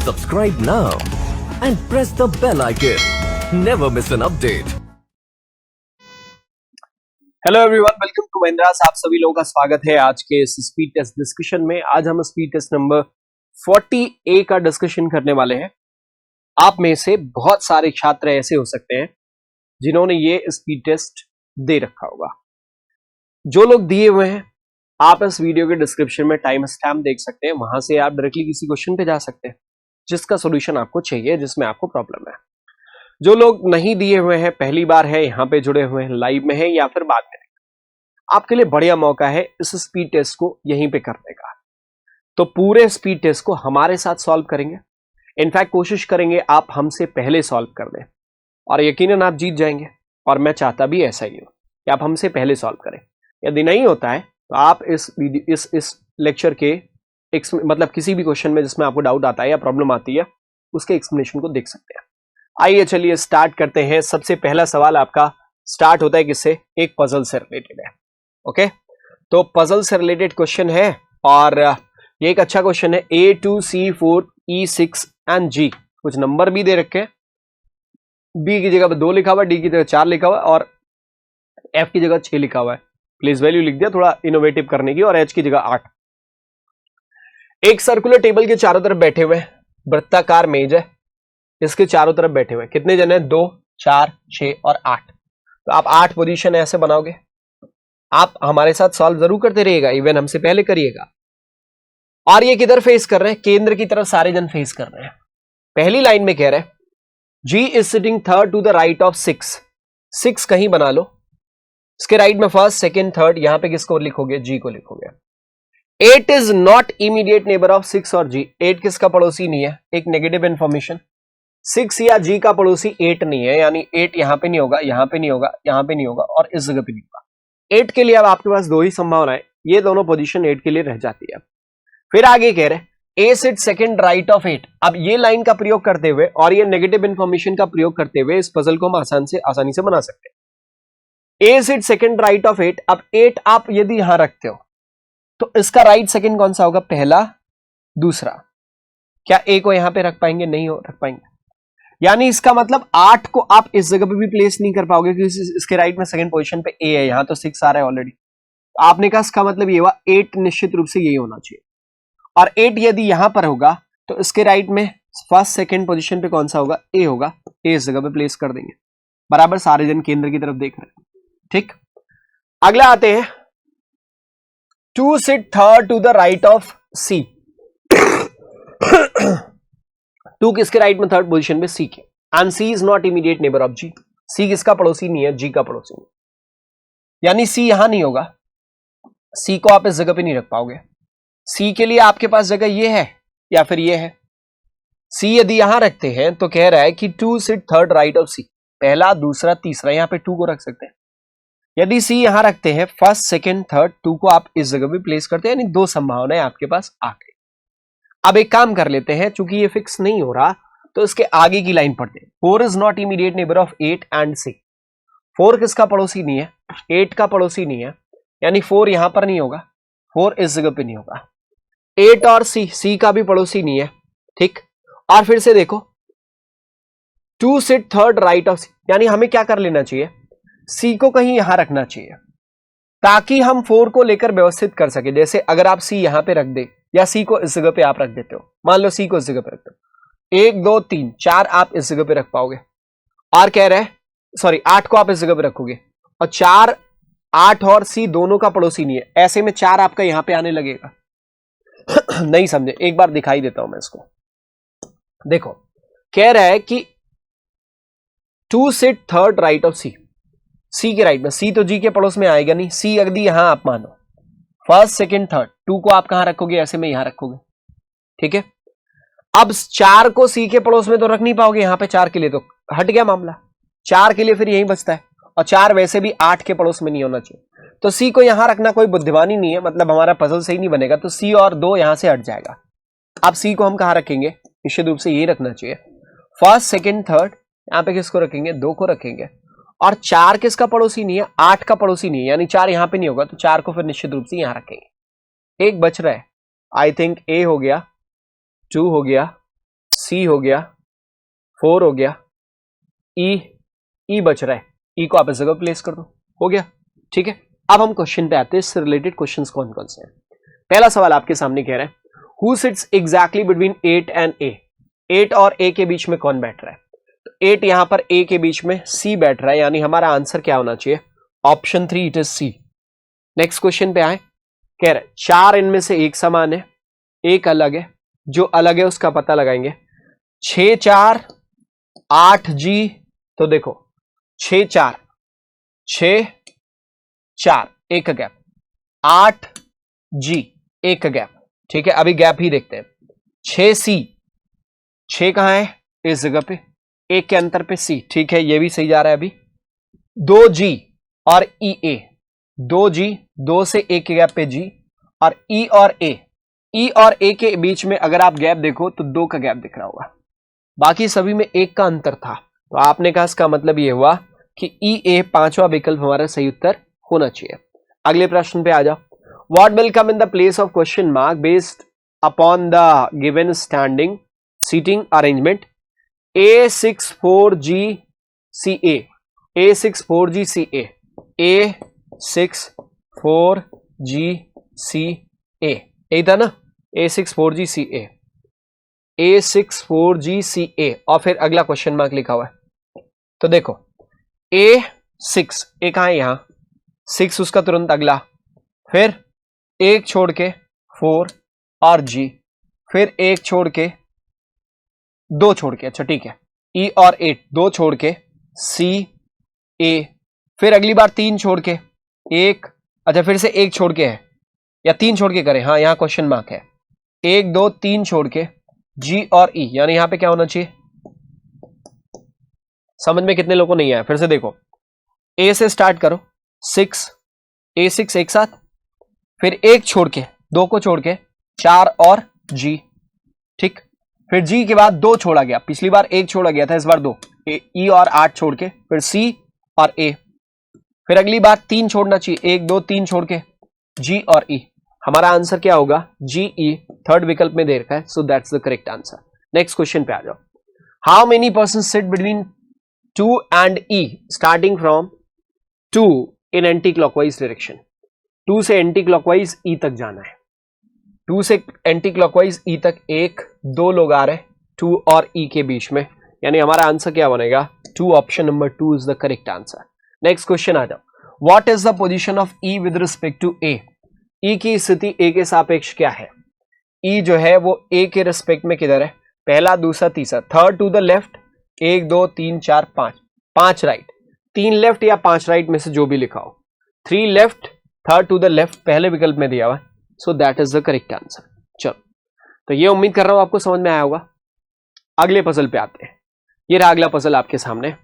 Subscribe now and press the bell icon. Never miss an update. Hello everyone, welcome to Mahindras. आप सभी लोगों का स्वागत है आज के इस स्पीड टेस्ट डिस्कशन में। आज हम स्पीड टेस्ट नंबर 40A का डिस्कशन करने वाले हैं। आप में से बहुत सारे छात्र ऐसे हो सकते हैं जिन्होंने ये स्पीड टेस्ट दे रखा होगा। जो लोग दिए हुए हैं, आप इस वीडियो के डिस्क्रिप्शन में टाइम स्टैम्प देख सकते हैं, वहां से आप डायरेक्टली किसी क्वेश्चन पे जा सकते हैं जिसका सोल्यूशन आपको चाहिए, जिसमें आपको प्रॉब्लम है। जो लोग नहीं दिए हुए हैं, पहली बार है यहाँ पे जुड़े हुए हैं, लाइव में है या फिर बाद में, आपके लिए बढ़िया मौका है इस स्पीड टेस्ट को यहीं पे करने का। तो पूरे स्पीड टेस्ट को हमारे साथ सॉल्व करेंगे। इनफैक्ट कोशिश करेंगे आप हमसे पहले सॉल्व कर दें और यकीनन आप जीत जाएंगे। और मैं चाहता भी ऐसा ही हूं कि आप हमसे पहले सॉल्व करें। यदि नहीं होता है तो आप इस लेक्चर के मतलब किसी भी क्वेश्चन में जिसमें आपको डाउट आता है या प्रॉब्लम आती है, उसके एक्सप्लेनेशन को देख सकते हैं। आइए चलिए स्टार्ट करते हैं। सबसे पहला सवाल आपका स्टार्ट होता है किससे? एक पजल से रिलेटेड है। ओके, तो पजल से रिलेटेड क्वेश्चन है और ये एक अच्छा क्वेश्चन है। A2 C4 E6 and G, कुछ नंबर भी दे रखे हैं। B की जगह 2 लिखा हुआ है, D की जगह 4 लिखा हुआ है और F की जगह 6 लिखा हुआ है। प्लेस वैल्यू लिख दिया थोड़ा इनोवेटिव करने की, और H की जगह 8। एक सर्कुलर टेबल के चारों तरफ बैठे हुए, वृत्ताकार मेज है, इसके चारों तरफ बैठे हुए कितने जन है? 2, 4, 6 और 8। तो आप 8 पोजीशन ऐसे बनाओगे। आप हमारे साथ सॉल्व जरूर करते रहिएगा, इवन हमसे पहले करिएगा। और ये किधर फेस कर रहे हैं? केंद्र की तरफ सारे जन फेस कर रहे हैं। पहली लाइन में कह रहे हैं G is sitting third to the right of 6। 6 कहीं बना लो, इसके राइट में फर्स्ट, सेकेंड, थर्ड। यहां पे किसको लिखोगे? G को लिखोगे। 8 is not immediate neighbour of 6 और G। 8 किसका पड़ोसी नहीं है? एक नेगेटिव इंफॉर्मेशन। 6 या G का पड़ोसी 8 नहीं है, यानी 8 यहां पे नहीं होगा, यहां पे नहीं होगा, यहां पे नहीं होगा और इस जगह पे नहीं होगा। 8 के लिए अब आपके पास 2 ही संभावनाएं, ये दोनों पोजीशन 8 के लिए रह जाती है। फिर आगे कह रहे A sit second right of 8। अब ये लाइन का प्रयोग करते हुए और ये नेगेटिव इंफॉर्मेशन का प्रयोग करते हुए इस पजल को हम आसानी से बना सकते हैं। A sit second right of 8। अब 8 आप यदि यहां रखते हो तो इसका राइट सेकंड कौन सा होगा? पहला, दूसरा। क्या A को यहां पे रख पाएंगे? नहीं रख पाएंगे। यानी इसका मतलब 8 को आप इस जगह पे भी प्लेस नहीं कर पाओगे क्योंकि इसके राइट में सेकंड पोजीशन पे A है, यहां तो 6 आ रहा है ऑलरेडी। आपने कहा इसका मतलब ये हुआ 8 निश्चित रूप से यही होना चाहिए। और 8 यदि यहां पर होगा तो इसके राइट में फर्स्ट सेकंड पोजीशन पे कौन सा होगा? A होगा। A इस जगह पे प्लेस कर देंगे। बराबर, सारे जन केंद्र की तरफ देख रहे हैं। ठीक, अगला आते हैं 2 sit third to the right of C। 2 किसके राइट में? थर्ड पोजीशन पे C के। And C is not immediate neighbour of G। C किसका पड़ोसी नहीं है? G का पड़ोसी नहीं, यानी C यहां नहीं होगा। C को आप इस जगह पे नहीं रख पाओगे। C के लिए आपके पास जगह ये है या फिर ये है। C यदि यहां रखते हैं तो कह रहा है कि 2 sit third right of C। पहला, दूसरा, तीसरा, यहां पे 2 को रख सकते हैं। यदि C यहां रखते हैं, फर्स्ट, सेकंड, थर्ड, 2 को आप इस जगह पे प्लेस करते हैं, यानी 2 संभावनाएं आपके पास आ गई। अब एक काम कर लेते हैं, चूंकि ये फिक्स नहीं हो रहा तो इसके आगे की लाइन पढ़ते हैं। 4 is not immediate neighbour of 8 and C। 4 किसका पड़ोसी नहीं है? 8 का पड़ोसी नहीं है, यानी 4 यहां पर नहीं होगा, 4 इस जगह पे नहीं होगा। 8 और C का भी पड़ोसी नहीं है। ठीक, और फिर से देखो 2 sit third right of C, यानी हमें क्या कर लेना चाहिए? C को कहीं यहां रखना चाहिए ताकि हम 4 को लेकर व्यवस्थित कर सके। जैसे अगर आप C यहां पे रख दे या C को इस जगह पे आप रख देते हो, मान लो C को इस जगह पे रखते हो, 1, 2, 3, 4 आप इस जगह पे रख पाओगे। और कह रहे हैं सॉरी 8 को आप इस जगह पे रखोगे और 4, 8 और C दोनों का पड़ोसी नहीं है, ऐसे में 4 आपका यहां पे आने लगेगा। नहीं समझे? एक बार दिखाई देता हूं मैं इसको। देखो, कह रहा है कि 2 sit third right of C के राइट में। C तो G के पड़ोस में आएगा नहीं। C यदि यहां आप मानो फर्स्ट, सेकंड, थर्ड, 2 को आप कहां रखोगे? ऐसे में यहां रखोगे। ठीक है, अब 4 को C के पड़ोस में तो रख नहीं पाओगे यहां पे, 4 के लिए तो हट गया मामला। 4 के लिए फिर यही बचता है, और 4 वैसे भी 8 के पड़ोस में नहीं होना चाहिए, तो C को यहां रखना कोई बुद्धिमानी नहीं है, मतलब हमारा पजल सही नहीं बनेगा। तो C और 2 यहां से हट जाएगा। अब C को हम कहां रखेंगे? निश्चित रूप से यही रखना चाहिए। फर्स्ट, सेकंड, थर्ड, यहां पे किसको रखेंगे? 2 को रखेंगे। और 4 किसका पड़ोसी नहीं है? 8 का पड़ोसी नहीं है, यानी 4 यहां पे नहीं होगा, तो 4 को फिर निश्चित रूप से यहां रखेंगे। एक बच रहा है, आई थिंक A हो गया, 2 हो गया, सी हो गया, 4 हो गया, ई बच रहा है, ई को आप इस जगह प्लेस कर दो, हो गया। ठीक है, अब हम क्वेश्चन पे आते हैं। इससे रिलेटेड क्वेश्चंस कौन कौन से हैं। पहला सवाल आपके सामने कह रहा है who sits exactly between 8 and A. 8 और ए के बीच में कौन बैठ रहा है? तो 8 यहां पर ए के बीच में सी बैठ रहा है, यानी हमारा आंसर क्या होना चाहिए? Option 3, it is C. Next question पे आए, कह रहे 4 इनमें से एक समान है, एक अलग है, जो अलग है उसका पता लगाएंगे। 6 4 8 जी, तो देखो 6 4 6 4 एक गैप, 8 जी एक गैप। ठीक है, अभी गैप ही देखते हैं। 6 सी, 6 कहां है? इस जगह पे, एक के अंतर पे सी। ठीक है, ये भी सही जा रहा है। अभी 2 जी और ई ए, 2 जी, 2 से एक के गैप पे जी, और ई और ए, ई और ए के बीच में अगर आप गैप देखो तो 2 का गैप दिख रहा होगा, बाकी सभी में 1 का अंतर था। तो आपने कहा इसका मतलब यह हुआ कि ई ए पांचवा विकल्प हमारा सही उत्तर होना चाहिए। अगले प्रश्न पे आ जाओ। What will come in the place of question mark based upon the given standing seating arrangement? A64GCA, A64GCA, A64GCA, यही था ना? A64GCA, A64GCA, और फिर अगला क्वेश्चन मार्क लिखा हुआ है। तो देखो A6, ए कहां है? यहां 6, उसका तुरंत अगला, फिर एक छोड़ के 4 और G, फिर एक छोड़ के 2 छोड़ के, अच्छा ठीक है, E और 8, 2 छोड़ के C A, फिर अगली बार 3 छोड़ के 1, अच्छा फिर से 1 छोड़ के है, या 3 छोड़ के करें, हाँ यहां क्वेश्चन मार्क है। 1 2 3 छोड़ के G और E, यानी यहां पे क्या होना चाहिए? समझ में कितने लोगों को नहीं आया? फिर से देखो, A से स्टार्ट करो, 6, A6 एक साथ, फिर 1 छोड़ के, 2 को छोड़ के 4 और G, ठीक, फिर G के बाद 2 छोड़ा गया, पिछली बार 1 छोड़ा गया था, इस बार 2, E और 8 छोड़ के, फिर C और A, फिर अगली बार 3 छोड़ना चाहिए, 1 2 3 छोड़ के G और E। हमारा आंसर क्या होगा? GE, थर्ड विकल्प में दे रखा है, so that's the correct answer. Next question पे आ जाओ। How many person sit between 2 and E starting from 2 in anti clockwise direction? 2 से एंटी क्लॉकवाइज E तक जाना है, 2 से एंटी क्लॉकवाइज E तक 1 2 लोग आ रहे हैं 2 और E के बीच में, यानी हमारा आंसर क्या बनेगा? 2, option number 2 is the correct answer. Next question आ जाओ। What is the position of E with respect to A? E की स्थिति A के सापेक्ष क्या है? E जो है वो A के रिस्पेक्ट में किधर है? पहला, दूसरा, तीसरा, third to the left, 1 2 3 4 5, 5 right, 3 left या 5 राइट में से जो भी लिखा हो, 3 left, third to the left पहले विकल्प में दिया हुआ है, so that is the correct answer. चलो, तो ये उम्मीद कर रहा हूं आपको समझ में आया होगा। अगले पजल पे आते हैं। ये रहा अगला पजल आपके सामने।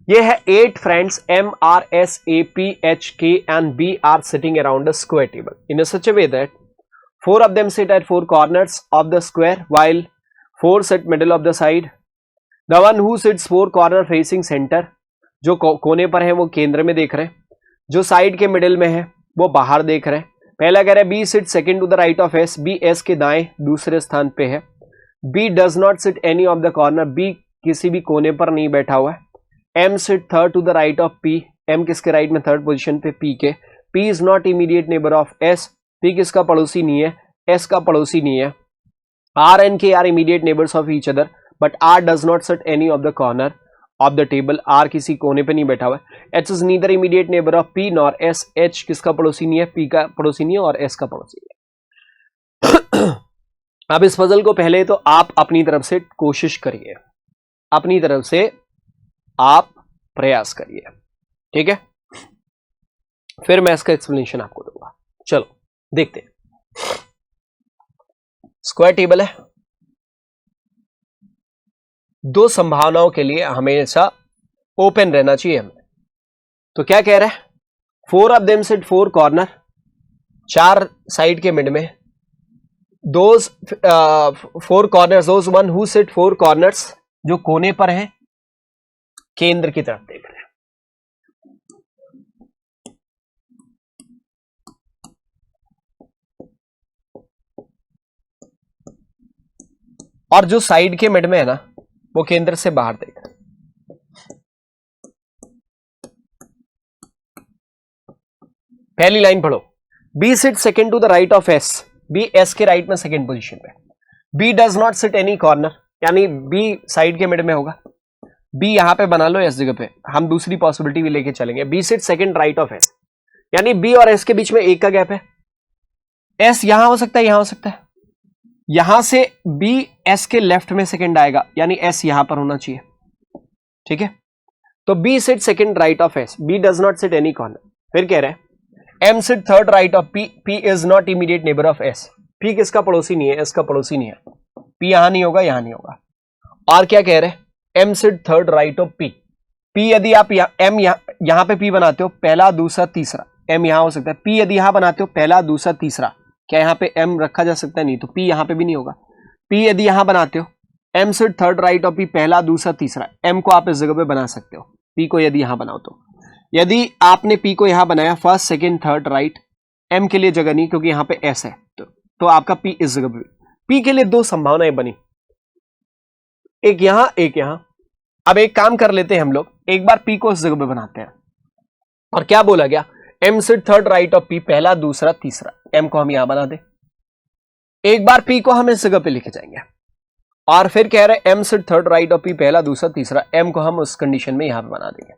ये है 8 friends M, R, S, A, P, H, K and B are sitting around a square table in a such a way that 4 of them sit at 4 corners of the square while 4 sit middle of the side. The one who sits 4 corner facing center, जो कोने पर है वो केंद्र में देख रहे हैं, जो साइड के मिडिल में है वो बाहर देख रहे हैं। पहला कह रहा है B sit second to the right of S, B S के दाएं दूसरे स्थान पे है। B does not sit any of the corner, B किसी भी कोने पर नहीं बैठा हुआ है। M sit third to the right of P, M किसके राइट में? थर्ड पोजीशन पे P के। P is not immediate neighbour of S, P किसका पड़ोसी नहीं है? S का पड़ोसी नहीं है। R and K are immediate neighbours of each other but R does not sit any of the corner of the table, R किसी कोने पे नहीं बैठा हुआ है। H is neither immediate neighbour of P nor S, H किसका पड़ोसी नहीं है? P का पड़ोसी नहीं है और S का पड़ोसी नहीं है। अब इस पजल को पहले तो आप अपनी तरफ से कोशिश करिए, अपनी तरफ से आप प्रयास करिए, ठीक है, फिर मैं इसका एक्सप्लेनेशन आपको दूंगा। चलो देखते हैं। स्क्वायर टेबल है, दो संभावनाओं के लिए हमेशा ओपन रहना चाहिए हमें। तो क्या कह रहा है? 4 of them sit 4 corner, 4 side के मिड में, those 4 corners, those one who sit 4 corners, जो कोने पर हैं, केंद्र की तरफ देख रहे हैं। और जो साइड के मिड में है ना वो केंद्र से बाहर देख रहा है। पहली लाइन पढ़ो, B sit second to the right of S, B S के राइट में सेकेंड पोजीशन पे, B does not sit any corner, यानी बी साइड के मिड में होगा, बी यहां पे बना लो एस जगह पे, हम दूसरी पॉसिबिलिटी भी लेके चलेंगे, B sit second right of S, यानी बी और एस के बीच में एक का गैप है, एस यहां हो सकता है, यहां हो सकता है, यहां से बी एस के लेफ्ट में सेकेंड आएगा, यानी एस यहां पर होना चाहिए, ठीक है। तो B sit second right of S, B does not sit any corner. फिर कह रहे हैं M sit third right of P, P is not immediate neighbour of S, P किसका पड़ोसी नहीं है, एस का पड़ोसी नहीं है, पी यहां नहीं होगा, यहां नहीं होगा। और क्या कह रहे हैं, M sit third right of P, P यदि आप एम यहां पे पी बनाते हो पहला दूसरा तीसरा, एम यहां हो सकता है, पी यदि यहां बनाते हो पहला दूसरा तीसरा, क्या यहां पे एम रखा जा सकता है, नहीं, तो पी यहां पे भी नहीं होगा। पी यदि यहां बनाते हो M sit third right of P पहला दूसरा तीसरा, एम को आप इस जगह पे बना सकते हो, पी को यदि यहां बनाओ तो, यदि आपने पी को यहां बनाया first second third right, M के लिए जगह नहीं क्योंकि यहां पे एस है, तो आपका पी इस जगह पे, पी के लिए दो संभावनाएं बनी, एक यहां एक यहां। अब एक काम कर लेते हैं हम लोग, एक बार पी को इस जगह पे बनाते हैं, और क्या बोला गया, M sit third right of P पहला दूसरा तीसरा, एम को हम यहां बना दे, एक बार पी को हम इस जगह पे लिखे जाएंगे, और फिर कह रहे M sit third right of P पहला दूसरा तीसरा, एम को हम उस कंडीशन में यहां पे बना देंगे।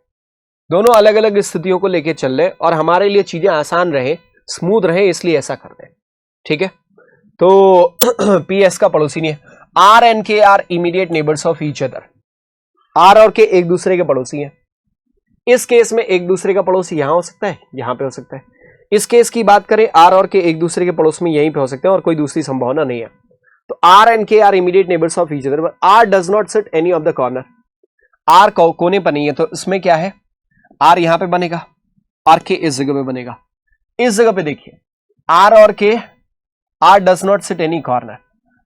दोनों अलग अलग स्थितियों को लेके चल रहे और हमारे लिए चीजें आसान रहे, स्मूथ रहे, इसलिए ऐसा कर रहे हैं, ठीक है। तो पी एस का पड़ोसी नहीं है, R and K are immediate neighbours of each other, R और के एक दूसरे के पड़ोसी हैं। इस केस में एक दूसरे का पड़ोसी यहां हो सकता है, यहां पे हो सकता है। इस केस की बात करें, आर और के एक दूसरे के पड़ोस में यहीं पे हो सकते हैं और कोई दूसरी संभावना नहीं है। तो R and K are immediate neighbours of each other, R does not sit any of the corner, R कोने पर नहीं है, तो इसमें क्या है, आर यहां पे बनेगा और के इस जगह पे बनेगा। इस जगह पे देखिए आर और K, R does not sit any corner,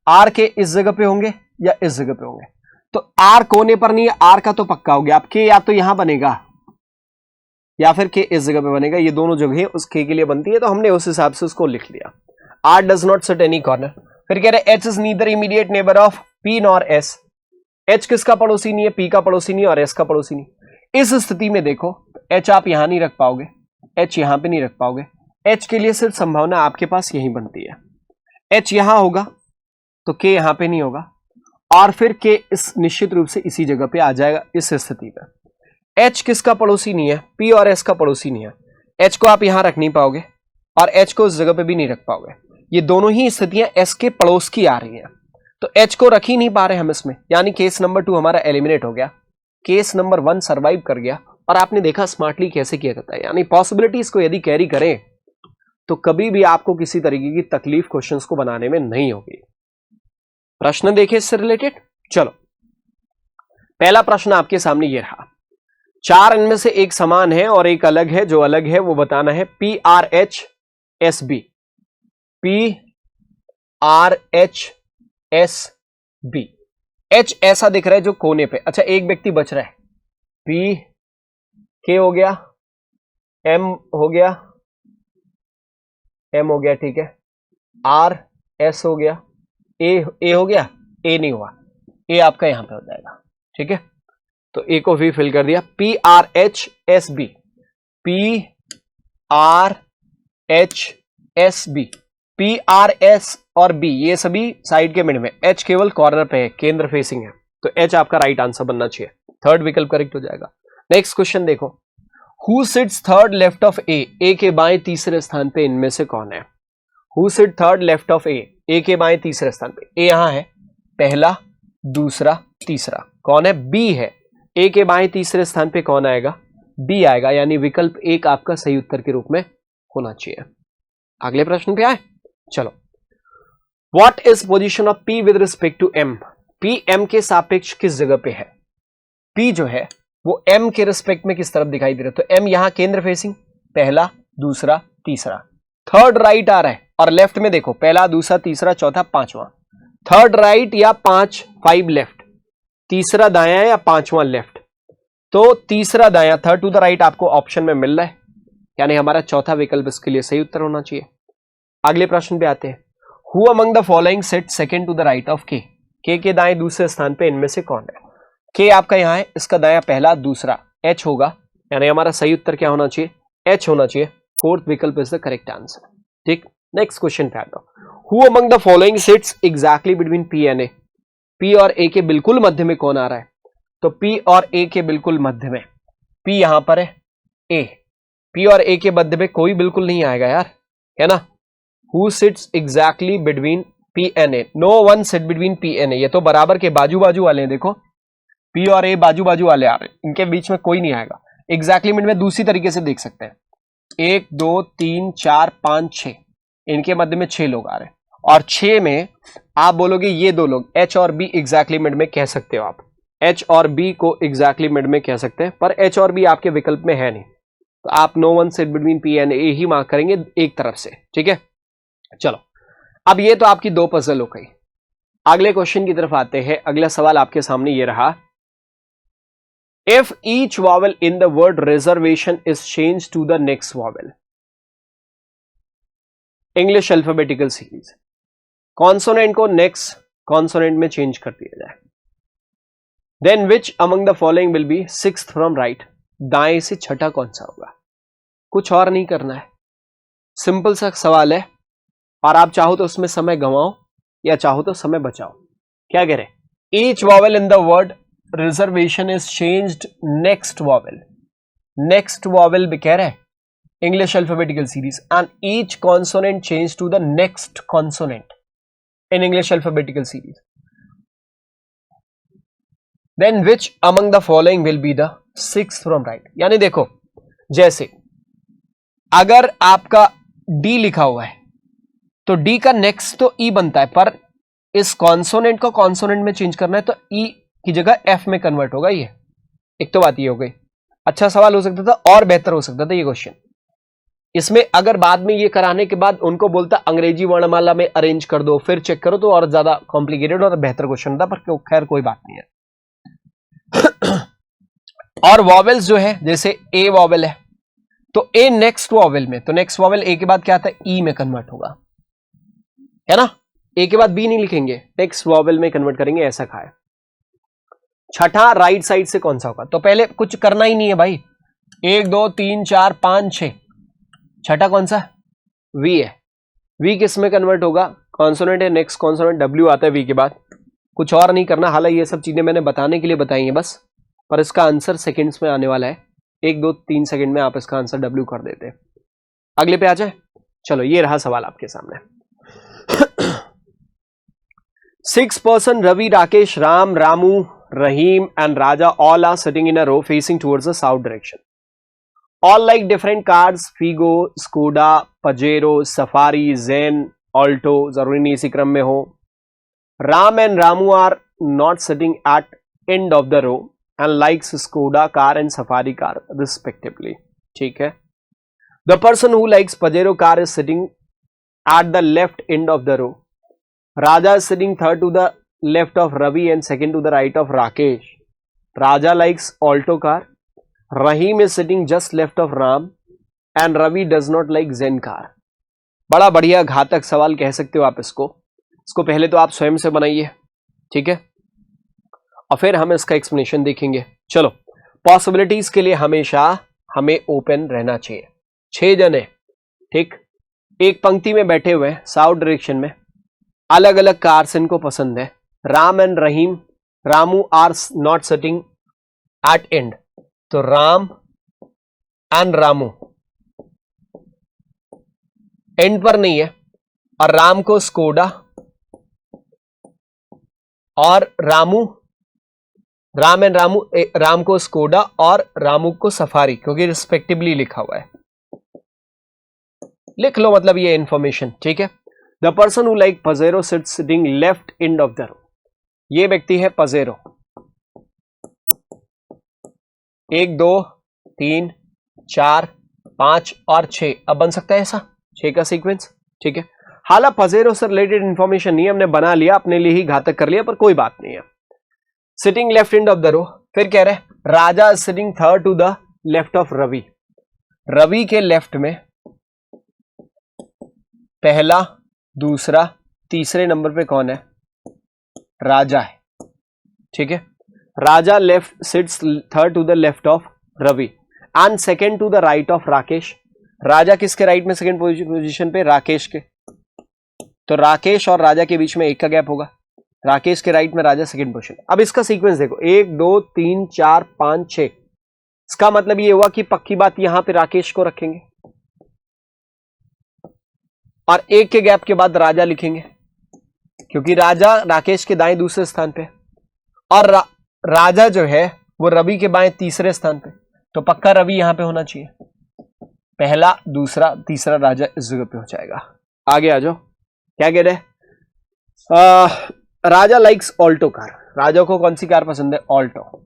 R के इस जगह पे होंगे या इस जगह पे होंगे, तो आर कोने पर नहीं है, आर का तो पक्का हो गया, आप के या तो यहां बनेगा या फिर के इस जगह पे बनेगा, ये दोनों जगह उस के लिए बनती है, तो हमने उस हिसाब से उसको लिख लिया, R does not sit any corner. फिर कह रहे H is neither immediate neighbour of P nor S, H किसका पड़ोसी नहीं है, पी का पड़ोसी नहीं और एस का पड़ोसी नहीं। इस स्थिति में देखो एच आप यहां नहीं रख पाओगे, एच यहां पे नहीं रख पाओगे, एच के लिए सिर्फ संभावना आपके पास यही बनती है, एच यहां होगा तो के यहां पे नहीं होगा, और फिर के इस निश्चित रूप से इसी जगह पे आ जाएगा। इस स्थिति में एच किसका पड़ोसी नहीं है, पी और एस का पड़ोसी नहीं है, एच को आप यहां रख नहीं पाओगे और एच को इस जगह पे भी नहीं रख पाओगे, ये दोनों ही स्थितियां एस के पड़ोस की आ रही हैं, तो एच को रख ही नहीं पा रहे हम इसमें, यानी केस नंबर 2 हमारा एलिमिनेट हो गया, केस नंबर 1 सर्वाइव कर गया। और आपने देखा स्मार्टली कैसे किया जाता है, यानी पॉसिबिलिटीज को यदि कैरी करें तो कभी भी आपको किसी तरीके की तकलीफ क्वेश्चंस को बनाने में नहीं होगी। प्रश्न देखिए इससे रिलेटेड, चलो पहला प्रश्न आपके सामने ये रहा, 4 इनमें से एक समान है और एक अलग है, जो अलग है वो बताना है, P R H S B, P R H S B, H ऐसा दिख रहा है जो कोने पे, अच्छा एक व्यक्ति बच रहा है, पी के हो गया, एम हो गया, एम हो गया, ठीक है, आर एस हो गया, ए हो गया, ए नहीं हुआ, ए आपका यहां पे हो जाएगा, ठीक है। तो ए को भी फिल कर दिया, P R H S B, P R H S B, P R S और बी ये सभी साइड के मिड में, एच केवल कॉर्नर पे है, केंद्र फेसिंग है, तो एच आपका राइट आंसर बनना चाहिए, थर्ड विकल्प करेक्ट हो जाएगा। नेक्स्ट क्वेश्चन देखो, who sits third left of A, A के बाएं तीसरे स्थान पे इनमें से कौन है, who sit third left of A के बाएं तीसरे स्थान पे, ए यहां है, पहला दूसरा तीसरा, कौन है, बी है, ए के बाएं तीसरे स्थान पे कौन आएगा, बी आएगा, यानी विकल्प 1 आपका सही उत्तर के रूप में होना चाहिए। अगले प्रश्न पे आए, चलो, what is position of P with respect to M, P M के सापेक्ष किस जगह पे है, पी जो है वो एम के रिस्पेक्ट में किस तरफ दिखाई दे रहा है, तो एम यहां केंद्र फेसिंग, पहला दूसरा तीसरा, थर्ड राइट आ रहा है, और लेफ्ट में देखो पहला दूसरा तीसरा चौथा पांचवा, थर्ड राइट या 5 लेफ्ट, तीसरा दायां या पांचवा लेफ्ट, तो तीसरा दायां थर्ड टू द राइट आपको ऑप्शन में मिल रहा है, यानी हमारा चौथा विकल्प इसके लिए सही उत्तर होना चाहिए। अगले प्रश्न पे आते हैं, who among the following sit second to the right of K, के दाएं दूसरे स्थान पे इनमें से कौन है? के आपका यहाँ है, इसका दाया पहला, दूसरा एच होगा, यानी हमारा सही उत्तर क्या होना चाहिए? एच होना चाहिए। फोर्थ विकल्प इज द करेक्ट आंसर। ठीक, नेक्स्ट क्वेश्चन पे आता हूं। Who among the following sits exactly between P and A? P और ए के बिल्कुल मध्य में कौन आ रहा है? तो पी और ए के बिल्कुल मध्य में पी यहां पर है, ए। पी और ए के मध्य में कोई बिल्कुल नहीं आएगा यार, है ना? Who sits exactly between P and A? No one sit between P and A. ये तो बराबर के बाजू बाजू वाले हैं, देखो पी और ए बाजू बाजू वाले आ रहे हैं, इनके बीच में कोई नहीं आएगा। एग्जैक्टली में दूसरी तरीके से देख सकते हैं, 1 2 3 4 5 6, इनके मध्य में 6 लोग आ रहे हैं, और 6 में आप बोलोगे ये दो लोग एच और बी एग्जैक्टली मिड में कह सकते हो आप, एच और बी को एग्जैक्टली मिड में कह सकते हैं, पर एच और बी आपके विकल्प में है नहीं, तो आप no one sit between P and A ही मार्क करेंगे एक तरफ से। ठीक है, चलो अब ये तो आपकी दो पजल हो गई। अगले क्वेश्चन की तरफ आते हैं। अगला सवाल आपके सामने ये रहा, if each vowel in the word reservation is change to the next vowel, English alphabetical series, consonant को नेक्स्ट कॉन्सोनेंट में चेंज कर दिया जाए, then which among the following will be sixth from right? दाएं से छठा कौन सा होगा? कुछ और नहीं करना है, सिंपल सा सवाल है, और आप चाहो तो उसमें समय गंवाओ या चाहो तो समय बचाओ। क्या कह रहे? Each vowel in the word reservation is changed next vowel, next vowel भी कह रहे हैं English alphabetical series, and each consonant change to the next consonant in English alphabetical series, then which among the following will be the sixth from right? यानी देखो, जैसे अगर आपका D लिखा हुआ है तो डी का नेक्स्ट तो ई बनता है, पर इस कॉन्सोनेंट को कॉन्सोनेंट में चेंज करना है तो ई की जगह एफ में कन्वर्ट होगा। ये एक तो बात ये हो गई। अच्छा सवाल हो सकता था और बेहतर हो सकता था ये क्वेश्चन, इसमें अगर बाद में ये कराने के बाद उनको बोलता अंग्रेजी वर्णमाला में अरेंज कर दो फिर चेक करो, तो और ज्यादा कॉम्प्लिकेटेड और बेहतर क्वेश्चन था, पर खैर कोई बात नहीं है। और वॉवेल्स जो है, जैसे ए वॉवेल है तो ए नेक्स्ट वॉवेल में, तो नेक्स्ट वॉवेल ए के बाद क्या आता है? ई में कन्वर्ट होगा, है ना? ए के बाद बी नहीं लिखेंगे, नेक्स्ट वॉवेल में कन्वर्ट करेंगे, ऐसा खाए। छठा राइट साइड से कौन सा होगा? तो पहले कुछ करना ही नहीं है भाई, 1 2 3 4 5 6, छठा कौन सा? वी है। वी किस में कन्वर्ट होगा? कॉन्सोनेंट है, नेक्स्ट कॉन्सोनेंट डब्ल्यू आता है वी के बाद, कुछ और नहीं करना। हालांकि ये सब चीजें मैंने बताने के लिए बताई हैं बस, पर इसका आंसर सेकंड्स में आने वाला है, 1 2 3 सेकंड में आप इसका आंसर डब्ल्यू कर देते हैं। अगले पे आ जाए, चलो ये रहा सवाल आपके सामने। 6 person Ravi, Rakesh, Ram, Ramu, Rahim and Raja all are sitting in a row facing towards the south direction. All like different cars, Figo, Skoda, Pajero, Safari, Zen, Alto, जरूरी नहीं इसी क्रम में हो। Ram and Ramu are not sitting at end of the row and likes Skoda car and Safari car respectively. ठीक है। The person who likes Pajero car is sitting at the left end of the row. Raja is sitting third to the left of Ravi and second to the right of Rakesh. Raja likes Alto car. Rahim is sitting just left of Ram and Ravi does not like Zen car. बड़ा बढ़िया घातक सवाल कह सकते हो आप इसको पहले तो आप स्वयं से बनाइए, ठीक है, और फिर हम इसका एक्सप्लेनेशन देखेंगे। चलो, पॉसिबिलिटीज के लिए हमेशा हमें ओपन रहना चाहिए। 6 जने, ठीक, एक पंक्ति में बैठे हुए हैं साउथ डायरेक्शन में, अलग अलग कार्स इनको पसंद है। Ram and Rahim, Ramu are not sitting at end, तो राम एंड रामू एंड पर नहीं है, और राम को स्कोडा और राम एंड रामू, राम को स्कोडा और रामू को सफारी, क्योंकि रिस्पेक्टिवली लिखा हुआ है, लिख लो मतलब ये इंफॉर्मेशन, ठीक है। The person who like Pajero sitting left end of the row, ये व्यक्ति है पजेरो। 1 2 3 4 5 और 6, अब बन सकता है ऐसा 6 का सीक्वेंस, ठीक है। हालांकि पजेरो से रिलेटेड इंफॉर्मेशन नहीं है, हमने बना लिया, अपने लिए ही घातक कर लिया, पर कोई बात नहीं है। Sitting left end of the row, फिर कह रहे हैं Raja sitting third to the left of Ravi, Ravi के लेफ्ट में पहला, दूसरा, तीसरे नंबर पे कौन है? राजा है, ठीक है। Raja left sits third to the left of Ravi and second to the right of Rakesh. Raja किसके राइट में सेकेंड पोजीशन पे? राकेश के। तो राकेश और राजा के बीच में एक का गैप होगा, राकेश के राइट में राजा सेकेंड पोजीशन। अब इसका सीक्वेंस देखो, 1 2 3 4 5 6। इसका मतलब ये हुआ कि पक्की बात यहां पे राकेश को रखेंगे और एक के गैप के बाद राजा लिखेंगे, क्योंकि राजा राकेश के दाएं दूसरे स्थान पे और राजा जो है वो रवि के बाएं तीसरे स्थान पे। तो पक्का रवि यहां पे होना चाहिए, पहला दूसरा तीसरा राजा इस जगह पे हो जाएगा। आगे आ जाओ, क्या कह रहे हैं? Raja likes Alto car. Raja को कौन सी कार पसंद है? Alto.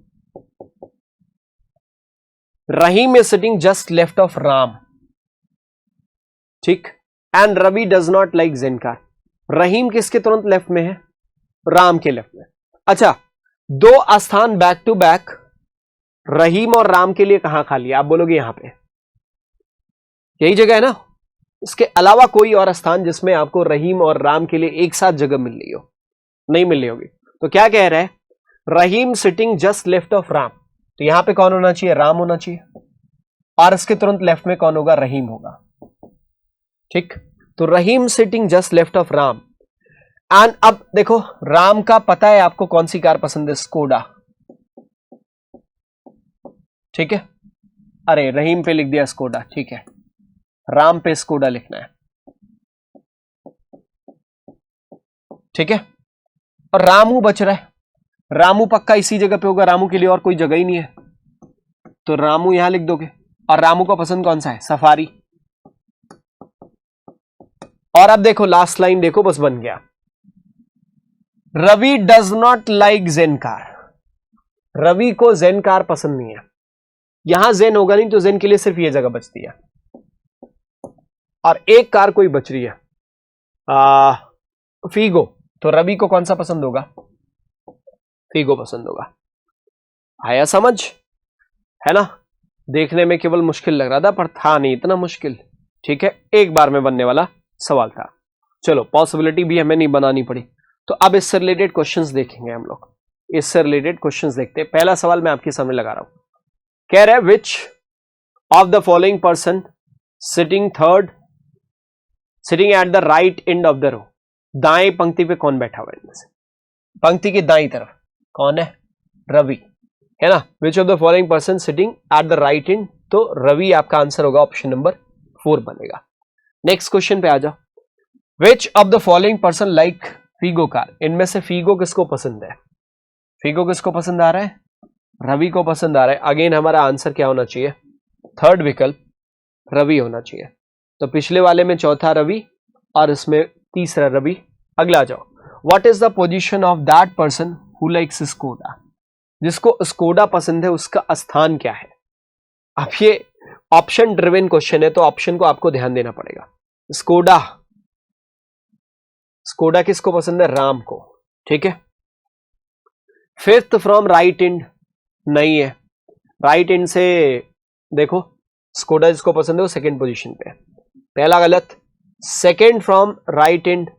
Rahim is sitting just left of Ram, ठीक। And Ravi does not like Zen car. Rahim किसके तुरंत लेफ्ट में है? राम के लेफ्ट में। अच्छा, दो स्थान बैक टू बैक रहीम और राम के लिए कहां खाली है? आप बोलोगे यहां पे, यही जगह है ना। इसके अलावा कोई और स्थान जिसमें आपको रहीम और राम के लिए एक साथ जगह मिल रही हो? नहीं मिल रही होगी। तो क्या कह रहा है? Rahim sitting just left of Ram. तो यहां पे कौन होना चाहिए? राम होना चाहिए। और इसके तुरंत लेफ्ट में कौन होगा? रहीम होगा, ठीक। तो Rahim sitting just left of Ram. And अब देखो, राम का पता है आपको कौन सी कार पसंद है? स्कोडा, ठीक है। अरे रहीम पे लिख दिया स्कोडा, ठीक है। राम पे स्कोडा लिखना है, ठीक है। और रामू बच रहा है, रामू पक्का इसी जगह पे होगा, रामू के लिए और कोई जगह ही नहीं है, तो रामू यहां लिख दोगे। और रामू का पसंद कौन सा है? सफारी। और अब देखो लास्ट लाइन देखो, बस बन गया। Ravi does not like Zen car. Ravi को जेन कार पसंद नहीं है। यहां जेन होगा नहीं तो जेन के लिए सिर्फ ये जगह बचती है और एक कार कोई बच रही है, फीगो। तो रवि को कौन सा पसंद होगा? फीगो पसंद होगा। आया समझ? है ना? देखने में केवल मुश्किल लग रहा था पर था नहीं इतना मुश्किल, ठीक है। एक बार में बनने वाला सवाल था। चलो, पॉसिबिलिटी भी हमें नहीं बनानी पड़ी। तो अब इससे रिलेटेड क्वेश्चंस देखेंगे हम लोग। इससे रिलेटेड क्वेश्चंस देखते हैं। पहला सवाल मैं आपके सामने लगा रहा हूं। कह रहा है which of the following person sitting at the right end of the row. दाएं पंक्ति पे कौन बैठा हुआ है इनमें से? पंक्ति की दाईं तरफ कौन है? रवि, है ना। विच of the following person sitting at the right and, तो रवि आपका आंसर होगा, ऑप्शन नंबर 4 बनेगा। नेक्स्ट क्वेश्चन पे आ जाओ। विच of the following person like Figo car. इनमें से फीगो किसको पसंद है? फीगो किसको पसंद आ रहा है? रवि को पसंद आ रहा है। अगेन हमारा आंसर क्या होना चाहिए? थर्ड विकल्प रवि होना चाहिए। तो पिछले वाले में चौथा रवि और इसमें तीसरा रवि। अगला आ जाओ। What is the position of that person who likes Skoda. जिसको स्कोडा पसंद है उसका स्थान क्या है? अब ये ऑप्शन ड्रिवन क्वेश्चन है तो ऑप्शन को आपको ध्यान देना पड़ेगा। स्कोडा किसको पसंद है? राम को, ठीक है। फिफ्थ फ्रॉम राइट एंड नहीं है। राइट एंड से देखो, स्कोडा जिसको पसंद है वो सेकंड पोजीशन पे है, पहला गलत। Second from right end,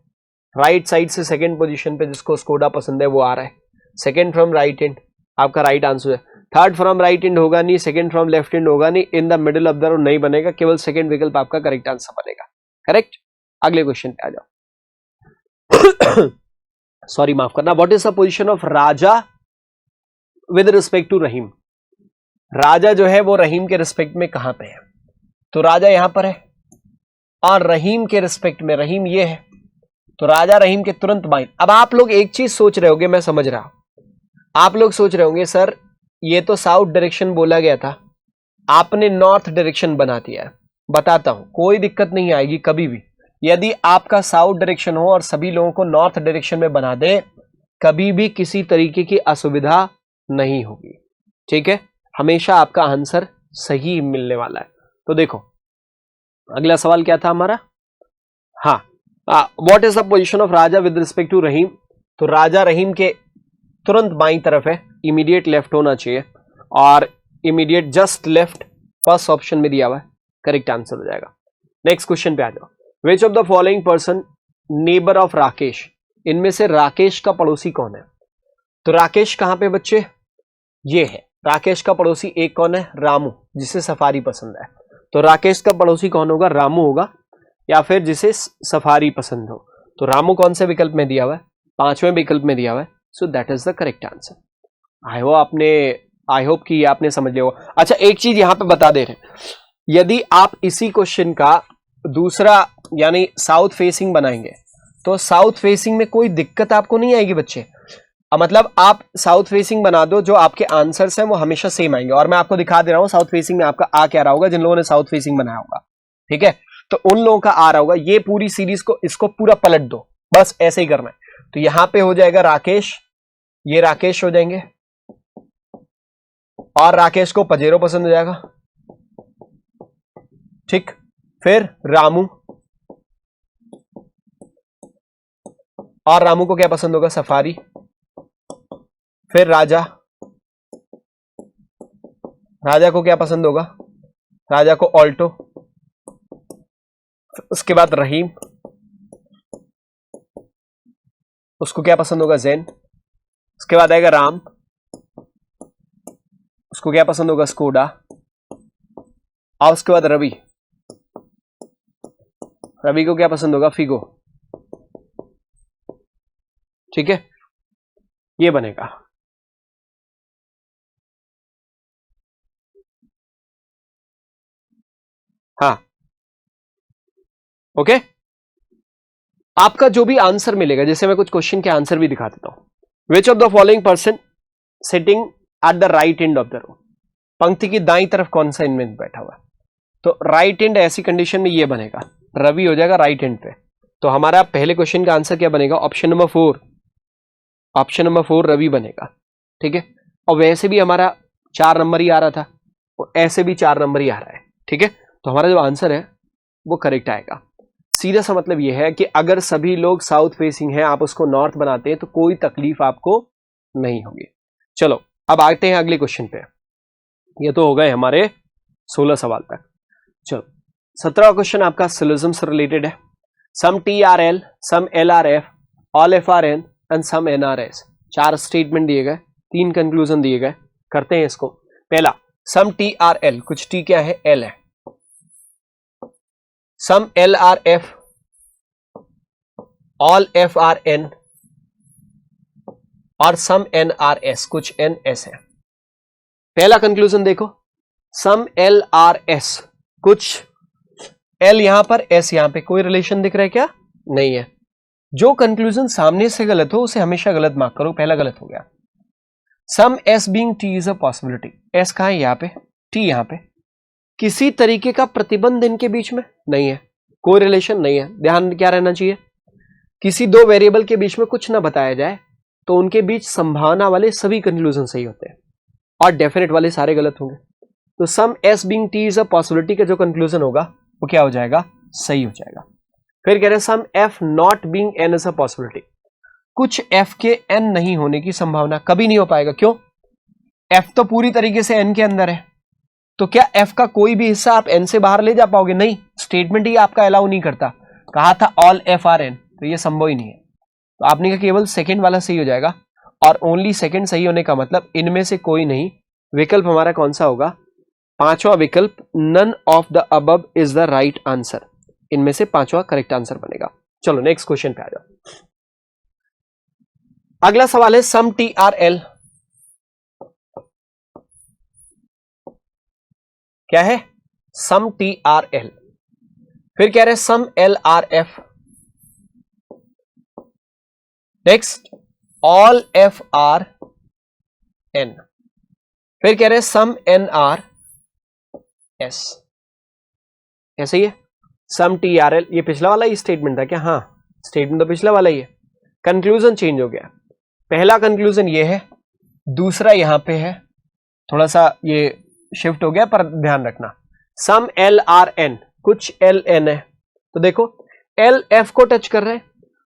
right side से सेकंड पोजीशन पे जिसको स्कोडा पसंद है वो आ रहा है। सेकंड फ्रॉम राइट एंड आपका राइट आंसर है। थर्ड फ्रॉम राइट एंड होगा नहीं, सेकंड फ्रॉम लेफ्ट एंड होगा नहीं, in the middle of the row नहीं बनेगा, केवल सेकंड विकल्प आपका करेक्ट आंसर बनेगा। करेक्ट। अगले क्वेश्चन पे आ जाओ। सॉरी, माफ करना। What is the position of Raja with respect to Rahim. Raja जो है वो रहीम के रिस्पेक्ट में कहां पे है? तो राजा यहां पर है और रहीम के रिस्पेक्ट में रहीम ये है, तो राजा रहीम के तुरंत बाएं। अब आप लोग एक चीज सोच रहे होंगे, मैं समझ रहा हूं, आप लोग सोच रहे होंगे सर ये तो साउथ डायरेक्शन बोला गया था, आपने नॉर्थ डायरेक्शन बना दिया है। बताता हूं, कोई दिक्कत नहीं आएगी कभी भी। यदि आपका साउथ डायरेक्शन हो और सभी लोगों को नॉर्थ डायरेक्शन में बना दे, कभी भी किसी तरीके की असुविधा नहीं होगी, ठीक है। हमेशा आपका आंसर सही मिलने वाला है। तो देखो अगला सवाल क्या था हमारा? हाँ, what is the position of Raja with respect to Rahim. तो राजा रहीम के तुरंत बाईं तरफ है, इमीडिएट लेफ्ट होना चाहिए और immediate just left first option में दिया हुआ है, करेक्ट आंसर हो जाएगा। नेक्स्ट क्वेश्चन पे आ जाओ। विच of the following person neighbour of Rakesh. इनमें से राकेश का पड़ोसी कौन है? तो राकेश कहां पे बच्चे? ये है राकेश का पड़ोसी। एक कौन है? रामू, जिसे सफारी पसंद है। तो राकेश का पड़ोसी कौन होगा? रामू होगा, या फिर जिसे सफारी पसंद हो। तो रामू कौन से विकल्प में दिया हुआ है? 5वें विकल्प में दिया हुआ है। So that is the correct answer. I hope कि ये आपने समझ लिया होगा। अच्छा, एक चीज यहां पे बता दे रहे हैं, यदि आप इसी क्वेश्चन का दूसरा यानी साउथ फेसिंग बनाएंगे तो साउथ फेसिंग में कोई दिक्कत आपको नहीं आएगी बच्चे। मतलब आप साउथ फेसिंग बना दो, जो आपके आंसर्स हैं वो हमेशा सेम आएंगे। और मैं आपको दिखा दे रहा हूं साउथ फेसिंग में आपका आ क्या रहा होगा, जिन लोगों ने साउथ फेसिंग बनाया होगा। ठीक है, तो उन लोगों का आ रहा होगा। ये पूरी सीरीज को, इसको पूरा पलट दो, बस ऐसे ही करना है। तो यहां पे हो जाएगा राकेश, ये राकेश हो जाएंगे, और राकेश को पजेरो पसंद हो जाएगा। ठीक, फिर रामू, और रामू को क्या पसंद होगा? सफारी। फिर राजा, राजा को क्या पसंद होगा? राजा को ऑल्टो। उसके बाद रहीम, उसको क्या पसंद होगा? जेन। उसके बाद आएगा राम, उसको क्या पसंद होगा? स्कोडा। और उसके बाद रवि, रवि को क्या पसंद होगा? फिगो। ठीक है, ये बनेगा। हाँ, ओके। आपका जो भी आंसर मिलेगा, जैसे मैं कुछ क्वेश्चन के आंसर भी दिखा देता हूं। Which of the following person sitting at the right end of the row? पंक्ति की दाईं तरफ कौन सा इनमें बैठा हुआ है? तो राइट एंड ऐसी कंडीशन में ये बनेगा, रवि हो जाएगा राइट एंड पे। तो हमारा पहले क्वेश्चन का आंसर क्या बनेगा? Option number 4, option number 4 Ravi बनेगा। ठीक है, और वैसे भी हमारा 4 नंबर ही आ रहा था, और ऐसे भी 4 नंबर ही आ रहा है। ठीक है, तो हमारा जो आंसर है वो करेक्ट आएगा। सीधा सा मतलब ये है कि अगर सभी लोग साउथ फेसिंग हैं, आप उसको नॉर्थ बनाते हैं, तो कोई तकलीफ आपको नहीं होगी। चलो अब आते हैं अगले क्वेश्चन पे। ये तो हो गए हमारे 16 सवाल तक। चलो 17वां क्वेश्चन आपका सिलोजिज्म से रिलेटेड है। Some TRL, some LRF, all FRN and some NRS। 4 statement दिए गए, 3 कंक्लूजन दिए गए। करते हैं इसको। पहला, सम TRL, कुछ T क्या है? L है। सम LRF, ऑल FRN और सम NRS, कुछ NS है। पहला कंक्लूजन देखो, सम LRS, कुछ L यहां पर, S यहां पे, कोई रिलेशन दिख रहा है क्या? नहीं है। जो कंक्लूजन सामने से गलत हो उसे हमेशा गलत मार्क करो। पहला गलत हो गया। सम S being T is a possibility. S कहां है? यहां पे, T यहां पे। किसी तरीके का प्रतिबंध इनके बीच में नहीं है, कोई रिलेशन नहीं है। ध्यान क्या रहना चाहिए? किसी दो वेरिएबल के बीच में कुछ ना बताया जाए तो उनके बीच संभावना वाले सभी कंक्लूजन सही होते हैं, और डेफिनेट वाले सारे गलत होंगे। तो सम S being T is a possibility का जो कंक्लूजन होगा वो क्या हो जाएगा? सही हो जाएगा। फिर कह रहे हैं सम F not being N is a possibility. कुछ F के N नहीं होने की संभावना कभी नहीं हो पाएगा। क्यों? F तो पूरी तरीके से N के अंदर है, तो क्या F का कोई भी हिस्सा आप N से बाहर ले जा पाओगे? नहीं, स्टेटमेंट ही आपका अलाउ नहीं करता। कहा था ऑल FRN, तो ये संभव ही नहीं है। तो आपने कहा केवल सेकंड वाला सही हो जाएगा, और ओनली सेकंड सही होने का मतलब इनमें से कोई नहीं। विकल्प हमारा कौन सा होगा? 5वां विकल्प, none of the above is the right answer. इनमें से 5वां करेक्ट आंसर बनेगा। चलो नेक्स्ट क्वेश्चन पे आ जाओ। अगला सवाल है सम TRL, क्या है? Some TRL। फिर कह रहे हैं सम LRF, नेक्स्ट ऑल FRN। फिर कह रहे हैं सम NRS। ऐसे ही है। सम TRL, ये पिछला वाला ही स्टेटमेंट था क्या? हाँ, स्टेटमेंट तो पिछला वाला ही है। कंक्लूजन चेंज हो गया। पहला कंक्लूजन ये है, दूसरा यहां पे है, थोड़ा सा ये शिफ्ट हो गया, पर ध्यान रखना। सम LRN, कुछ LN है। तो देखो L F को टच कर रहा है,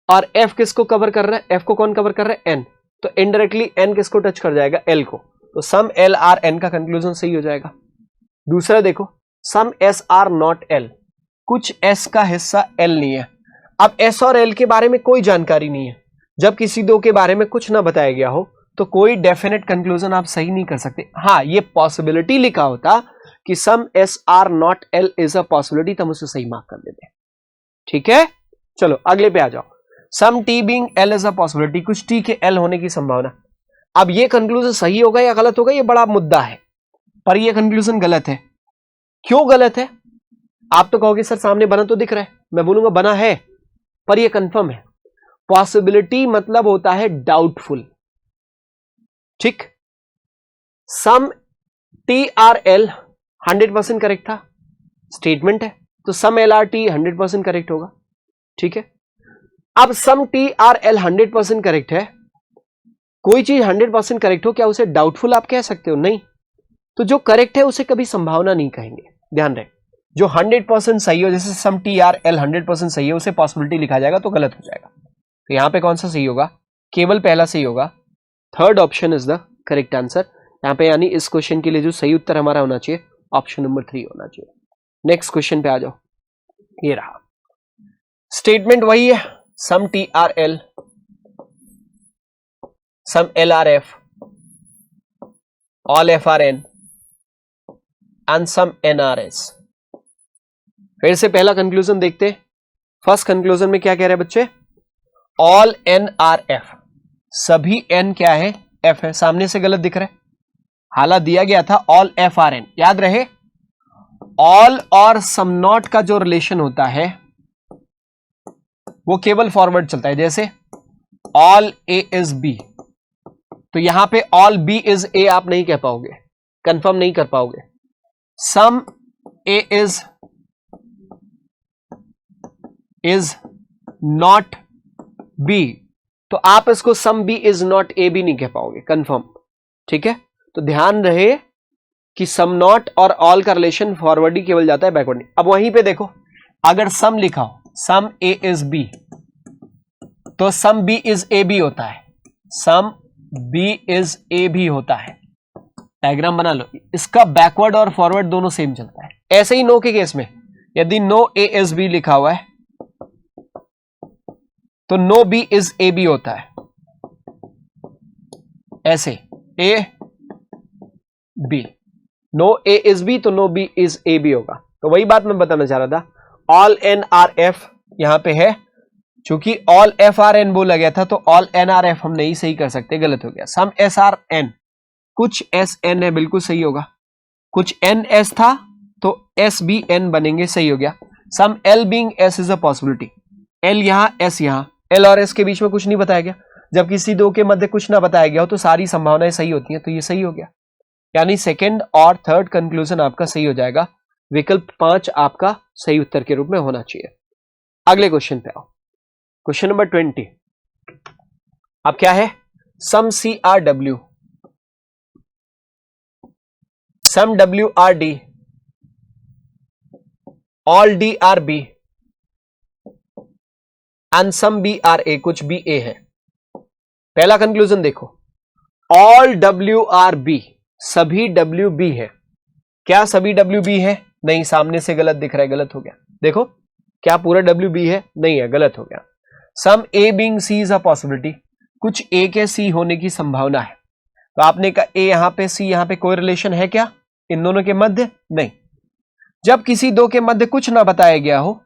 और F किसको कवर कर रहा है? F को कौन कवर कर रहा है? N। तो इनडायरेक्टली N किसको टच कर जाएगा? L को। तो सम LRN का कंक्लूजन सही हो जाएगा। दूसरा देखो, सम SR नॉट L, कुछ S का हिस्सा L नहीं है। अब S और L के बारे में कोई जानकारी नहीं है, जब किसी दो के बारे में कुछ ना बताया गया हो तो कोई डेफिनेट कंक्लूजन आप सही नहीं कर सकते। हाँ, ये पॉसिबिलिटी लिखा होता कि some S are not L is a possibility, तब उसे सही मार्क कर देते। ठीक है, चलो अगले पे आ जाओ। Some T being L is a possibility, कुछ टी के एल होने की संभावना। अब ये कंक्लूजन सही होगा या गलत होगा, ये बड़ा मुद्दा है, पर ये कंक्लूजन गलत है। क्यों गलत है? आप तो कहोगे सर सामने बना तो दिख रहा है, मैं बोलूंगा बना है पर ये कंफर्म है। पॉसिबिलिटी मतलब होता है डाउटफुल। ठीक, सम टी आर एल 100% करेक्ट था, स्टेटमेंट है, तो सम एल आर टी 100% करेक्ट होगा। ठीक है, अब सम टी आर एल 100% करेक्ट है, कोई चीज 100% करेक्ट हो क्या उसे डाउटफुल आप कह सकते हो? नहीं। तो जो करेक्ट है उसे कभी संभावना नहीं कहेंगे, ध्यान रहे। जो 100% सही हो, जैसे सम टी आर एल 100% सही है, उसे पॉसिबिलिटी लिखा जाएगा तो गलत हो जाएगा। तो यहां पे कौन सा सही होगा? केवल पहला सही होगा। Third option is the correct answer यहां पे, यानी इस क्वेश्चन के लिए जो सही उत्तर हमारा होना चाहिए ऑप्शन नंबर 3 होना चाहिए। नेक्स्ट क्वेश्चन पे आ जाओ, ये रहा। स्टेटमेंट वही है, some T are L, some L are F, all F are N and some N are S. फिर से पहला कंक्लूजन देखते हैं। फर्स्ट कंक्लूजन में क्या कह रहे हैं बच्चे? ऑल एन आर एफ, सभी एन क्या है? एफ है। सामने से गलत दिख रहा है, हालांकि दिया गया था ऑल एफ आर एन। याद रहे, ऑल और सम नॉट का जो रिलेशन होता है वो केवल फॉरवर्ड चलता है। जैसे ऑल ए इज बी, तो यहां पे ऑल बी इज ए आप नहीं कह पाओगे, कंफर्म नहीं कर पाओगे। Some A is not B, तो आप इसको some B is not A भी नहीं कह पाओगे कंफर्म। ठीक है, तो ध्यान रहे कि सम नॉट और ऑल का रिलेशन फॉरवर्ड ही केवल जाता है, बैकवर्ड नहीं। अब वहीं पे देखो, अगर सम लिखा हो, सम ए इज बी, तो सम बी इज ए भी होता है, सम बी इज ए भी होता है। डायग्राम बना लो, इसका बैकवर्ड और फॉरवर्ड दोनों सेम चलता है। ऐसे ही नो के केस में, यदि नो ए इज बी लिखा हुआ है तो नो बी इज ए भी होता है, ऐसे A B, no A is B तो नो बी इज ए भी होगा। तो वही बात मैं बताना चाह रहा था, ऑल एन आर एफ यहां पे है, चूंकि ऑल एफ आर एन बोला गया था तो ऑल एन आर एफ हम नहीं सही कर सकते, गलत हो गया। सम एस आर एन, कुछ एस एन है, बिल्कुल सही होगा। कुछ एन एस था तो एस बी एन बनेंगे, सही हो गया। Some L being S is a possibility, L यहां एस यहां, एल और एस के बीच में कुछ नहीं बताया गया। जब किसी दो के मध्य कुछ ना बताया गया हो तो सारी संभावनाएं सही होती हैं, तो ये सही हो गया। यानी सेकंड और थर्ड कंक्लूजन आपका सही हो जाएगा। विकल्प 5 आपका सही उत्तर के रूप में होना चाहिए। अगले क्वेश्चन पे आओ, क्वेश्चन नंबर 20। अब क्या है? Some C are W, some W are D, all D are B and some B are A, कुछ बी ए है। पहला कंक्लूजन देखो, ऑल डब्ल्यू आर बी, सभी डब्ल्यू बी है। क्या सभी डब्ल्यू बी है? नहीं, सामने से गलत दिख रहा है, गलत हो गया। देखो, क्या पूरा डब्ल्यू बी है? नहीं है, गलत हो गया। Some A being C is a possibility, कुछ ए के सी होने की संभावना है। तो आपने कहा ए यहां पे सी यहां पे, कोई रिलेशन है क्या इन दोनों के मध्य? नहीं। जब किसी दो के मध्य कुछ ना बताया गया हो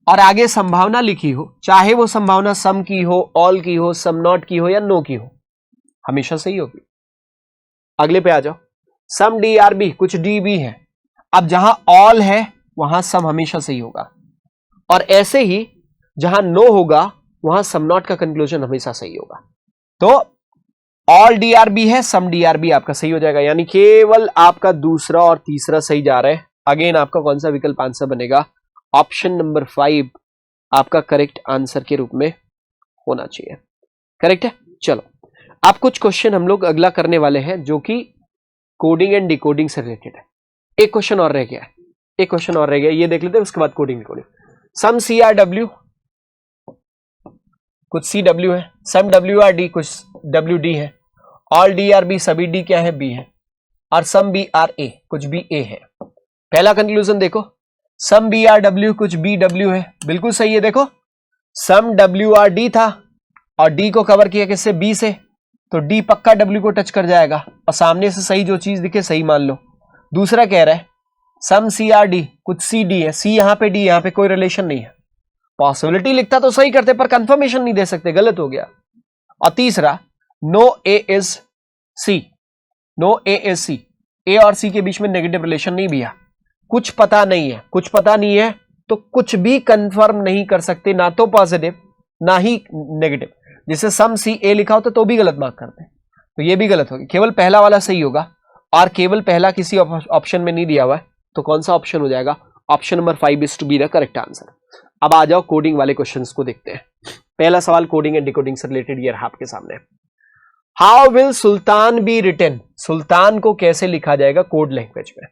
और आगे संभावना लिखी हो, चाहे वो संभावना सम की हो, ऑल की हो, सम नॉट की हो या नो की हो, हमेशा सही होगी। अगले पे आ जाओ, सम डी आर बी, कुछ डी बी है। अब जहां ऑल है वहां सम हमेशा सही होगा, और ऐसे ही जहां नो होगा वहां सम नॉट का कंक्लूजन हमेशा सही होगा। तो ऑल डी आर बी है, सम डी आर बी आपका सही हो जाएगा। यानी केवल आपका दूसरा और तीसरा सही जा रहा है। अगेन आपका कौन सा विकल्प आंसर बनेगा? ऑप्शन नंबर 5 आपका करेक्ट आंसर के रूप में होना चाहिए। करेक्ट है। चलो, आप कुछ क्वेश्चन हम लोग अगला करने वाले हैं जो कि कोडिंग एंड डिकोडिंग से रिलेटेड है। एक क्वेश्चन और रह गया है, एक क्वेश्चन और रह गया, ये देख लेते हैं, उसके बाद coding decoding. Some C are W, कुछ सी डब्ल्यू है। सम डब्ल्यू आर डी, कुछ डब्ल्यू डी है। ऑल डी आर बी, सभी डी क्या है? बी है। और सम बी आर ए, कुछ बी ए है। पहला कंक्लूजन देखो, सम बी आर डब्ल्यू, कुछ बी डब्ल्यू है, बिल्कुल सही है। देखो, सम डब्ल्यू आर डी था और डी को कवर किया किससे, बी से, तो डी पक्का डब्ल्यू को टच कर जाएगा और सामने से सही जो चीज दिखे सही मान लो। दूसरा कह रहा है सम सी आर डी, कुछ सी डी है, सी यहां पे डी यहां पे, कोई रिलेशन नहीं है। पॉसिबिलिटी लिखता तो सही करते पर कंफर्मेशन नहीं दे सकते, गलत हो गया। और तीसरा no A is C, no A is C, A और सी के बीच में नेगेटिव रिलेशन नहीं भैया, कुछ पता नहीं है, कुछ पता नहीं है तो कुछ भी कंफर्म नहीं कर सकते, ना तो पॉजिटिव ना ही नेगेटिव। जिसे सम सी ए लिखा होता तो भी गलत मार्क करते हैं, तो ये भी गलत होगा। केवल पहला वाला सही होगा और केवल पहला किसी ऑप्शन में नहीं दिया हुआ है, तो कौन सा ऑप्शन हो जाएगा, option number 5 is to be the correct answer. अब आ जाओ कोडिंग वाले क्वेश्चंस को देखते हैं। पहला सवाल कोडिंग एंड डिकोडिंग से रिलेटेड ये रहा आपके सामने। How will sultan be written, सुल्तान को कैसे लिखा जाएगा कोड लैंग्वेज में।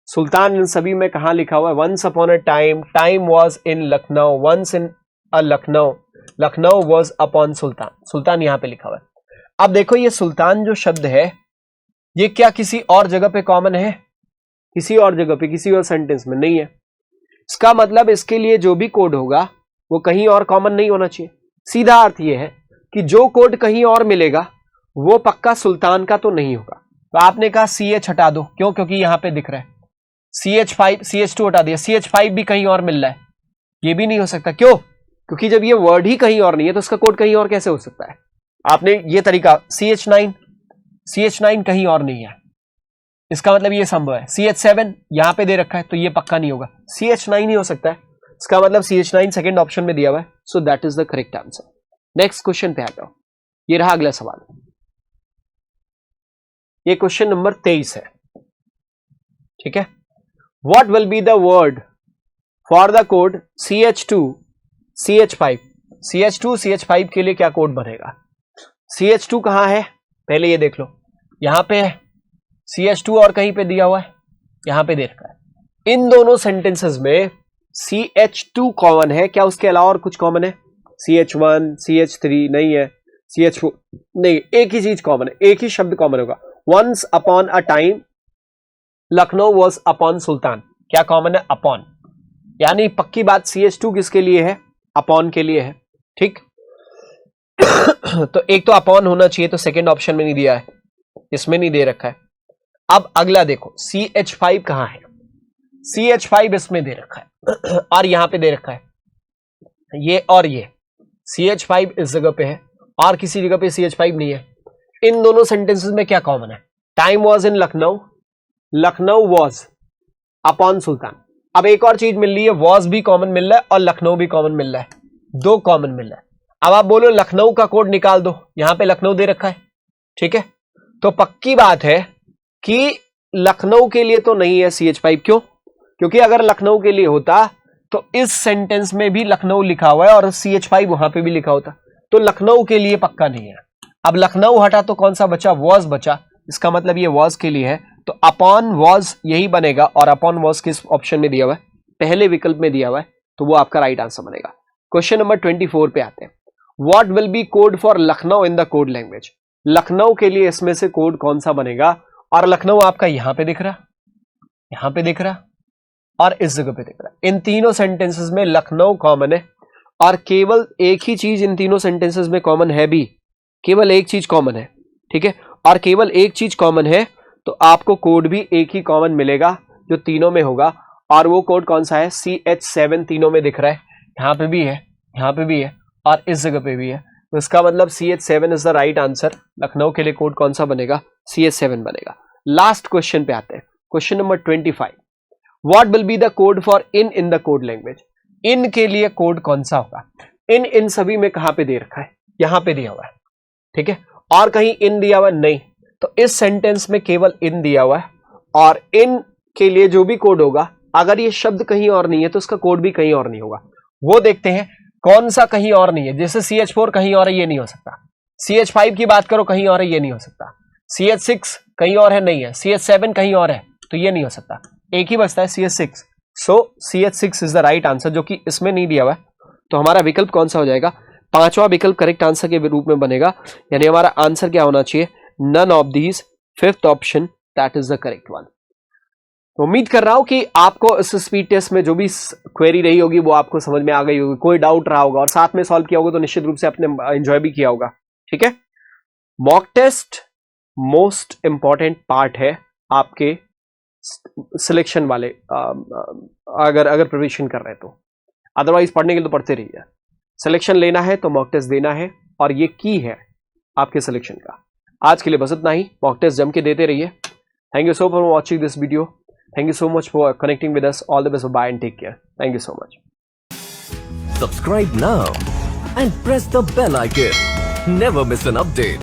सुल्तान इन सभी में कहां लिखा हुआ है, once upon a time, time was in Lucknow, once in a Lucknow, Lucknow was upon sultan, सुल्तान यहां पे लिखा हुआ है। अब देखो ये सुल्तान जो शब्द है ये क्या किसी और जगह पे कॉमन है, किसी और जगह पे किसी और सेंटेंस में नहीं है। इसका मतलब इसके लिए जो भी कोड होगा वो कहीं और कॉमन नहीं होना चाहिए। सीधा अर्थ ये है कि जो कोड कहीं और मिलेगा वो पक्का सुल्तान का तो नहीं होगा। तो आपने कहा CH हटा दो, क्यों, क्योंकि यहां पे दिख रहा है CH5, CH2 हटा दिया, CH5 भी कहीं और मिल रहा है, ये भी नहीं हो सकता। क्यों, क्योंकि जब ये वर्ड ही कहीं और नहीं है तो इसका कोड कहीं और कैसे हो सकता है। आपने ये तरीका CH9, CH9 कहीं और नहीं है, इसका मतलब ये संभव है। CH7 यहां पे दे रखा है तो ये पक्का नहीं होगा, CH9 ही हो सकता है, इसका मतलब CH9 सेकंड ऑप्शन में दिया हुआ है, so that is the correct answer. Next question पे आता हूं, ये रहा अगला सवाल, ये क्वेश्चन नंबर 23 है, ठीक है। What will be the word for the code CH2 CH5, CH2 CH5 के लिए क्या कोड बनेगा। CH2 कहां है पहले ये देख लो, यहां पे है CH2 और कहीं पे दिया हुआ है, यहां पे दे रखा है। इन दोनों सेंटेंसेस में CH2 कॉमन है क्या, उसके अलावा और कुछ कॉमन है, CH1 CH3 नहीं है, CH4 नहीं, एक ही चीज कॉमन है, एक ही शब्द कॉमन होगा। Once upon a time Lucknow was upon sultan, क्या कॉमन है, अपॉन, यानी पक्की बात CH2 किसके लिए है, अपॉन के लिए है, ठीक। तो एक तो अपॉन होना चाहिए, तो सेकेंड ऑप्शन में नहीं दिया है, इसमें नहीं दे रखा है। अब अगला देखो CH5 कहां है, CH5 इसमें दे रखा है और यहां पे दे रखा है, ये और ये CH5 इस जगह पे है और किसी जगह पे CH5 नहीं है। इन दोनों सेंटेंसेस में क्या कॉमन है, time was in Lucknow, Lucknow was upon sultan. अब एक और चीज मिल रही है, वॉज भी कॉमन मिल रहा है और लखनऊ भी कॉमन मिल रहा है, दो कॉमन मिल रहा है। अब आप बोलो लखनऊ का कोड निकाल दो, यहां पे लखनऊ दे रखा है, ठीक है, तो पक्की बात है कि लखनऊ के लिए तो नहीं है CH5, क्यों, क्योंकि अगर लखनऊ के लिए होता तो इस सेंटेंस में भी लखनऊ लिखा हुआ है और CH5 वहां पे भी लिखा होता, तो लखनऊ के लिए पक्का नहीं है। अब लखनऊ हटा तो कौन सा बचा, वॉज बचा, इसका मतलब ये वॉज के लिए है, तो अपॉन वॉज यही बनेगा और अपॉन वॉज किस ऑप्शन में दिया हुआ है, पहले विकल्प में दिया हुआ है, तो वो आपका राइट आंसर बनेगा। क्वेश्चन नंबर 24 पे आते हैं। What will B code for Lucknow in the code language, Lucknow के लिए इसमें से कोड कौन सा बनेगा, और लखनऊ आपका यहां पे दिख रहा, यहां पे दिख रहा और इस जगह पे दिख रहा। इन तीनों सेंटेंसेस में लखनऊ कॉमन है और केवल एक ही चीज इन तीनों सेंटेंसेस में कॉमन है भी, केवल एक चीज कॉमन है, ठीक है, और केवल एक चीज कॉमन है तो आपको कोड भी एक ही कॉमन मिलेगा जो तीनों में होगा, और वो कोड कौन सा है, CH7 तीनों में दिख रहा है, यहां पे भी है, यहां पे भी है और इस जगह पे भी है, तो इसका मतलब CH7 is the right answer. Lucknow के लिए कोड कौन सा बनेगा, CH7 बनेगा। लास्ट क्वेश्चन पे आते हैं, question number 25। What will be the code for in the code language, इन के लिए कोड कौन सा होगा। इन सभी में कहां पे दे रखा है, यहां पे दिया हुआ है, ठीक है, और कहीं इन दिया हुआ नहीं, तो इस सेंटेंस में केवल इन दिया हुआ है, और इन के लिए जो भी कोड होगा, अगर ये शब्द कहीं और नहीं है तो उसका कोड भी कहीं और नहीं होगा। वो देखते हैं कौन सा कहीं और नहीं है, जैसे CH4 कहीं और है, ये नहीं हो सकता। CH5 की बात करो, कहीं और है, ये नहीं हो सकता। CH6 कहीं और है, नहीं है। CH7 कहीं और है, तो ये नहीं हो सकता, एक ही बचता है CH6। So CH6 is the right answer, जो कि इसमें नहीं दिया हुआ है, तो हमारा विकल्प कौन सा हो जाएगा, पांचवा विकल्प करेक्ट आंसर के रूप में बनेगा, यानी हमारा आंसर क्या होना चाहिए, none of these, fifth option that is the correct one. तो उम्मीद कर रहा हूं कि आपको इस स्पीड टेस्ट में जो भी क्वेरी रही होगी वो आपको समझ में आ गई होगी, कोई डाउट रहा होगा और साथ में सॉल्व किया होगा तो निश्चित रूप से आपने एंजॉय भी किया होगा। ठीक है, mock test most important part है आपके सिलेक्शन वाले, अगर प्रिपरेशन कर रहे हैं तो। अदरवाइज पढ़ने के लिए तो पढ़ते रहिए, सिलेक्शन लेना है तो मॉक टेस्ट देना है और ये की है आपके सिलेक्शन का। आज के लिए बस इतना ही, मॉक टेस्ट जम के देते रहिए। Thank you so for watching this video, thank you so much for connecting with us. All the best. Bye and take care. Thank you so much. Subscribe now and press the bell icon. Never miss an update.